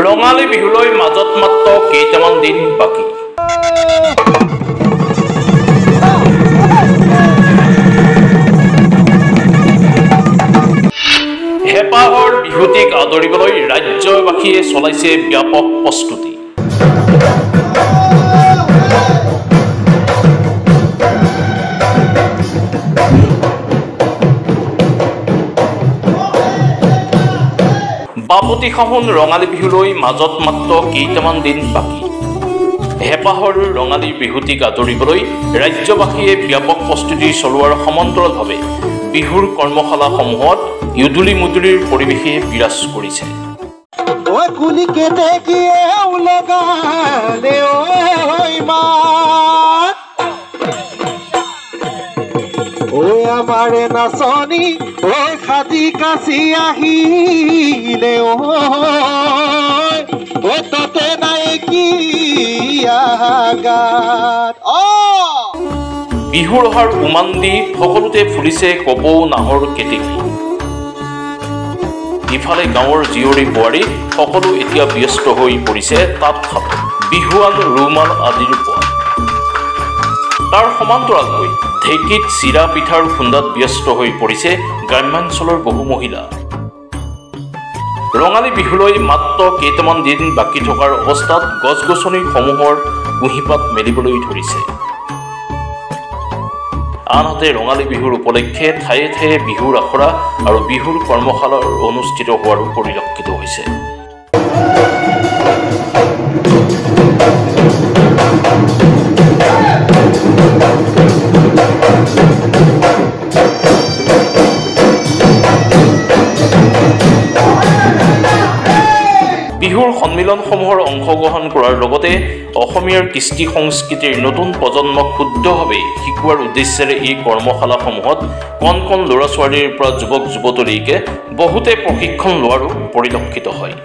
ৰঙালী বিহুলৈ মাজত মাত্ৰ কেইটামান দিন বাকী। হেঁপাহৰ বিহুটিক আদৰিবলৈ ৰাজ্যবাসীয়ে চলাইছে ব্যাপক প্ৰস্তুতি। বাপতি সাহোন ৰঙালী বিহুলৈ মাজত মাত্ৰ কেইটামান দিন বাকী। হেঁপাহৰ ৰঙালী বিহুটিক আদৰিবলৈ ৰাজ্যবাসীয়ে ব্যাপক প্ৰস্তুতি চলোৱাৰ সমান্তৰালভাৱে বিহুৰ কৰ্মশালাসমূহত ইউদুলি মুদুলিৰ পৰিৱেশে বিৰাজ কৰিছে। আমারে নাচনি ও খাজি কাছি আহিলে ও তাতে নাই কি আগাত বিহুৰ অহাৰ উমান দি সকলোতে ফুলিছে কপৌ নাহৰ কেতেকী। ইফালে গাঁৱৰ জীয়ৰী বোৱাৰী সকলো এতিয়া ব্যস্ত হৈ পৰিছে তাঁতশালত বিহুৱান ৰুমাল আদিৰ ওপৰত। তাৰ সমান্তৰালকৈ ঢেঁকীত চিৰা পিঠাৰ খুন্দাত ব্যস্ত হৈ পৰিছে গ্ৰাম্যাঞ্চলৰ বহু মহিলা। ৰঙালী বিহুলৈ মাত্ৰ কেইটামান দিন বাকী থকাৰ অৱস্থাত গছ গছনিসমূহৰ কুঁহিপাত মেলিবলৈ ধৰিছে। আনহাতে ৰঙালী বিহুৰ উপলক্ষে ঠায়ে ঠায়ে বিহুৰ আখৰা আৰু বিহুৰ কৰ্মশালাৰ অনুষ্ঠিত হোৱাৰো পৰিলক্ষিত হৈছে। বিহুৰ সন্মিলনসমূহৰ অংশগ্ৰহণ কৰাৰ লগতে অসমীয়াৰ কৃষ্টি সংস্কৃতিৰ নতুন প্ৰজন্মক শুদ্ধভাৱে শিকোৱাৰ উদ্দেশ্যেৰে এই কৰ্মশালাসমূহত কণ কণ ল'ৰা ছোৱালীৰ পৰা যুৱক যুৱতীলৈকে বহুতে প্ৰশিক্ষণ লোৱাৰো পৰিলক্ষিত হয়।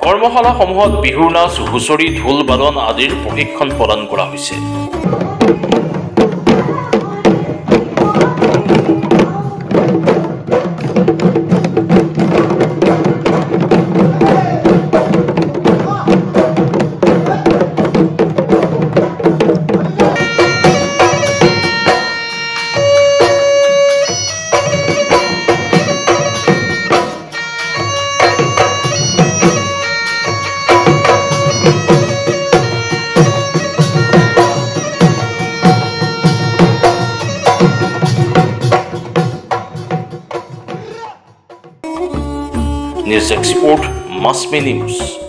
কৰ্মশালাসমূহত বিহুৰ নাচ, হুঁচৰি, ঢোল বাদন আদিৰ প্ৰশিক্ষণ প্ৰদান কৰা হৈছে। News Export Masmi News.